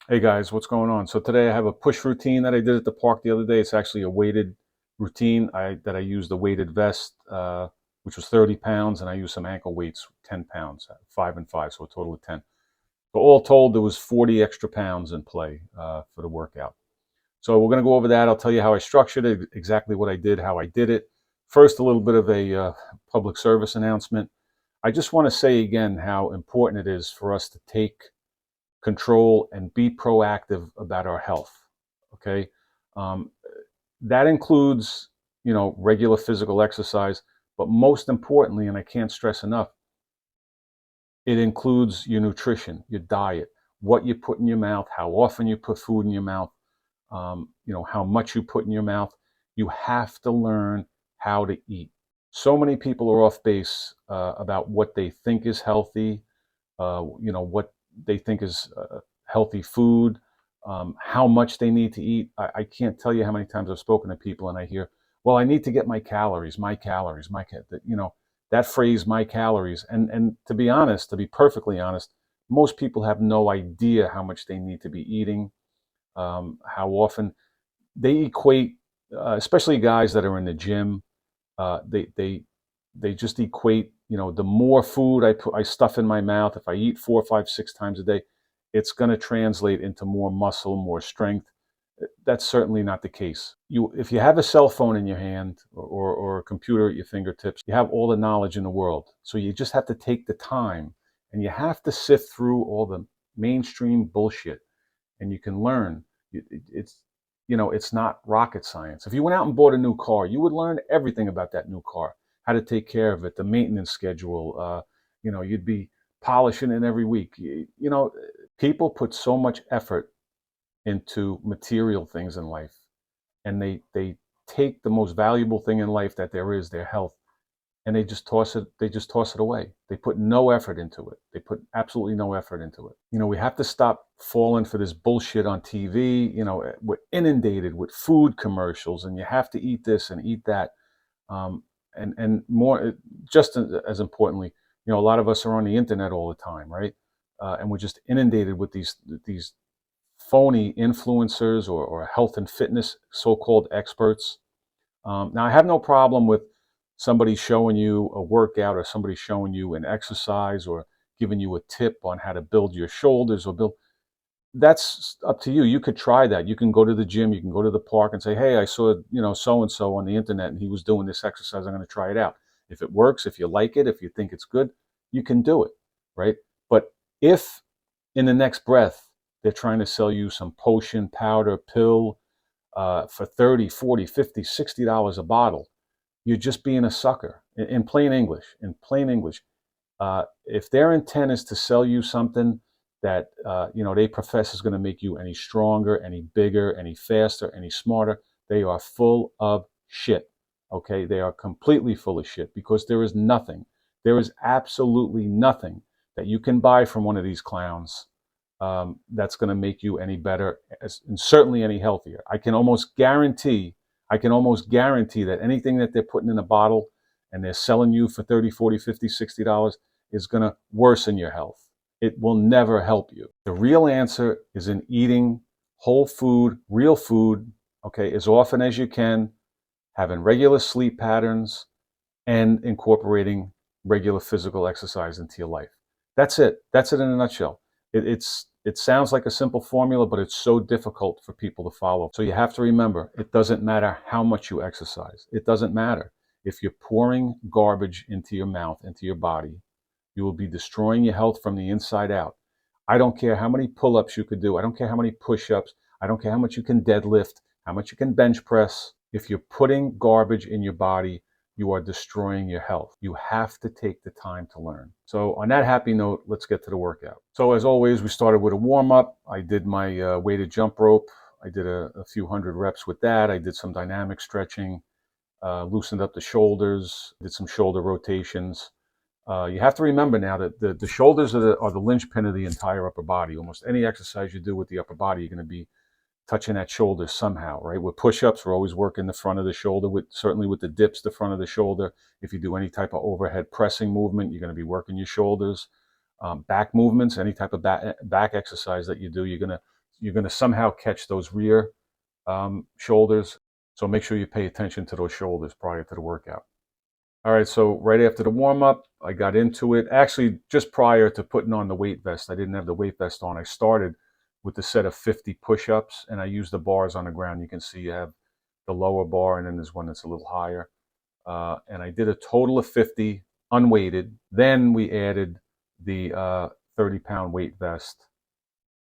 Hey guys, what's going on? So today I have a push routine that I did at the park the other day. It's actually a weighted routine. I used the weighted vest, which was 30 pounds, and I used some ankle weights, 10 pounds, 5 and 5, so a total of 10. So all told, there was 40 extra pounds in play for the workout. So we're going to go over that. I'll tell you how I structured it, exactly what I did, how I did it. First, a little bit of a public service announcement. I just want to say again how important it is for us to take control and be proactive about our health. Okay, um, that includes regular physical exercise, but most importantly, and I can't stress enough, it includes your nutrition, your diet, what you put in your mouth, how often you put food in your mouth, how much you put in your mouth. You have to learn how to eat. So many people are off base about what they think is healthy, what they think is healthy food, how much they need to eat. I can't tell you how many times I've spoken to people and I hear, well, I need to get my calories, that phrase, my calories. And to be honest, to be perfectly honest, most people have no idea how much they need to be eating, how often they equate, especially guys that are in the gym, they just equate, the more food I stuff in my mouth, if I eat 4 5 6 times a day, it's going to translate into more muscle, more strength. That's certainly not the case. If you have a cell phone in your hand, or a computer at your fingertips, you have all the knowledge in the world. So you just have to take the time, and you have to sift through all the mainstream bullshit, and you can learn. It's not rocket science. If you went out and bought a new car, you would learn everything about that new car, how to take care of it, the maintenance schedule. You'd be polishing it every week. People put so much effort into material things in life, and they take the most valuable thing in life that there is, their health, and they just toss it away. They put no effort into it. They put absolutely no effort into it. We have to stop falling for this bullshit on TV. We're inundated with food commercials, and you have to eat this and eat that. And more, just as importantly, a lot of us are on the internet all the time, right? And we're just inundated with these phony influencers, or health and fitness so-called experts. Now, I have no problem with somebody showing you a workout, or somebody showing you an exercise, or giving you a tip on how to build your shoulders, or build. That's up to you. You could try that. You can go to the gym, you can go to the park and say, hey, I saw, so and so on the internet, and he was doing this exercise. I'm going to try it out. If it works, if you like it, if you think it's good, you can do it, right? But if in the next breath they're trying to sell you some potion, powder, pill, for 30, 40, 50, $60 a bottle, you're just being a sucker. In plain English, if their intent is to sell you something that they profess is going to make you any stronger, any bigger, any faster, any smarter, they are full of shit. Okay, they are completely full of shit, because there is absolutely nothing that you can buy from one of these clowns that's going to make you any better, and certainly any healthier. I can almost guarantee that anything that they're putting in a bottle and they're selling you for 30, 40, 50, $60 is going to worsen your health. It will never help you. The real answer is in eating whole food, real food, okay, as often as you can, having regular sleep patterns, and incorporating regular physical exercise into your life. That's it. That's it in a nutshell. It sounds like a simple formula, but it's so difficult for people to follow. So you have to remember, it doesn't matter how much you exercise. It doesn't matter. If you're pouring garbage into your mouth, into your body, you will be destroying your health from the inside out. I don't care how many pull-ups you could do. I don't care how many push-ups. I don't care how much you can deadlift, how much you can bench press. If you're putting garbage in your body, you are destroying your health. You have to take the time to learn. So on that happy note, let's get to the workout. So as always, we started with a warm-up. I did my weighted jump rope. I did a few hundred reps with that. I did some dynamic stretching, loosened up the shoulders, did some shoulder rotations. You have to remember now that the shoulders are the linchpin of the entire upper body. Almost any exercise you do with the upper body, you're going to be touching that shoulder somehow, right? With push-ups, we're always working the front of the shoulder. Certainly with the dips, the front of the shoulder. If you do any type of overhead pressing movement, you're going to be working your shoulders. Back movements, any type of back exercise that you do, you're going to you're going to somehow catch those rear shoulders. So make sure you pay attention to those shoulders prior to the workout. All right, so right after the warm-up, I got into it. Actually, just prior to putting on the weight vest, I didn't have the weight vest on. I started with the set of 50 push-ups, and I used the bars on the ground. You can see you have the lower bar, and then there's one that's a little higher. And I did a total of 50 unweighted. Then we added the 30-pound weight vest,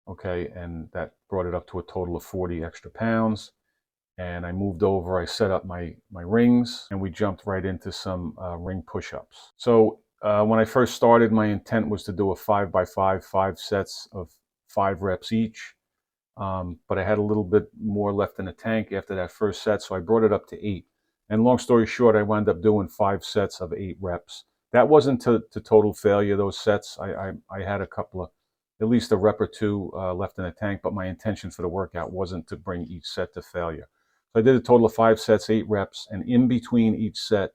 okay, and that brought it up to a total of 40 extra pounds. And I moved over, I set up my rings, and we jumped right into some ring push-ups. So when I first started, my intent was to do a 5x5, 5 sets of 5 reps each. But I had a little bit more left in the tank after that first set, so I brought it up to 8. And long story short, I wound up doing 5 sets of 8 reps. That wasn't to total failure, those sets. I had a couple of, at least a rep or two left in the tank, but my intention for the workout wasn't to bring each set to failure. So I did a total of 5 sets, 8 reps, and in between each set,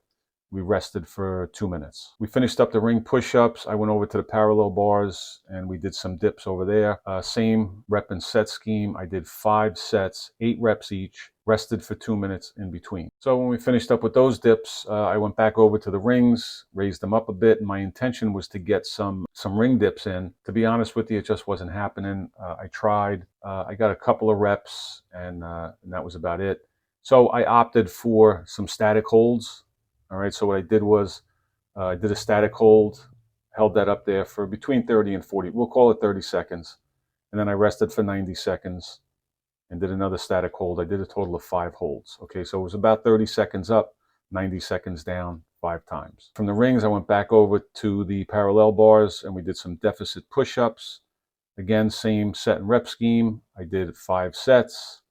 we rested for 2 minutes. We finished up the ring push-ups. I went over to the parallel bars and we did some dips over there. Same rep and set scheme. I did 5 sets, 8 reps each, rested for 2 minutes in between. So when we finished up with those dips, I went back over to the rings, raised them up a bit. And my intention was to get some ring dips in. To be honest with you, it just wasn't happening. I tried. I got a couple of reps and that was about it. So I opted for some static holds. All right, so what I did was I did a static hold, held that up there for between 30 and 40. We'll call it 30 seconds. And then I rested for 90 seconds and did another static hold. I did a total of 5 holds. Okay, so it was about 30 seconds up, 90 seconds down, 5 times. From the rings, I went back over to the parallel bars and we did some deficit push-ups. Again, same set and rep scheme. I did 5 sets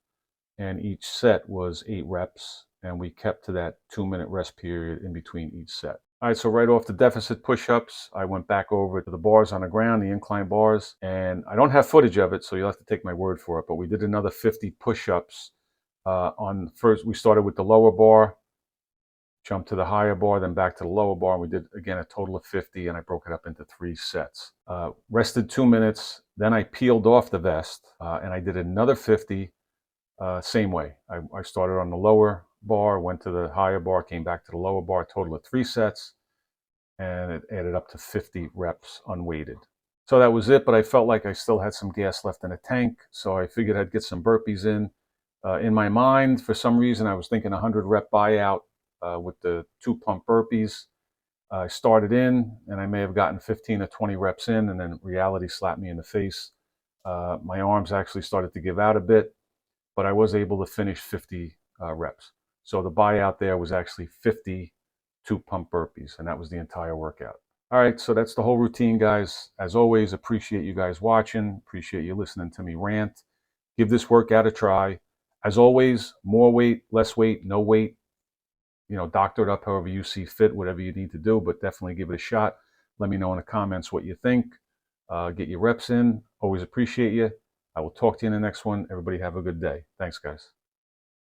and each set was 8 reps. And we kept to that 2-minute rest period in between each set. All right, so right off the deficit push-ups, I went back over to the bars on the ground, the incline bars, and I don't have footage of it, so you'll have to take my word for it, but we did another 50 push-ups. On first, we started with the lower bar, jumped to the higher bar, then back to the lower bar, and we did, again, a total of 50, and I broke it up into 3 sets. Rested 2 minutes, then I peeled off the vest, and I did another 50, same way. I started on the lower bar, went to the higher bar, came back to the lower bar, total of 3 sets, and it added up to 50 reps unweighted. So that was it, but I felt like I still had some gas left in the tank, so I figured I'd get some burpees in. In my mind, for some reason, I was thinking 100 rep buyout with the 2 pump burpees. I started in, and I may have gotten 15 or 20 reps in, and then reality slapped me in the face. My arms actually started to give out a bit, but I was able to finish 50 reps. So the buyout there was actually 50 2-pump burpees, and that was the entire workout. All right, so that's the whole routine, guys. As always, appreciate you guys watching. Appreciate you listening to me rant. Give this workout a try. As always, more weight, less weight, no weight. You know, doctor it up however you see fit, whatever you need to do, but definitely give it a shot. Let me know in the comments what you think. Get your reps in. Always appreciate you. I will talk to you in the next one. Everybody have a good day. Thanks, guys.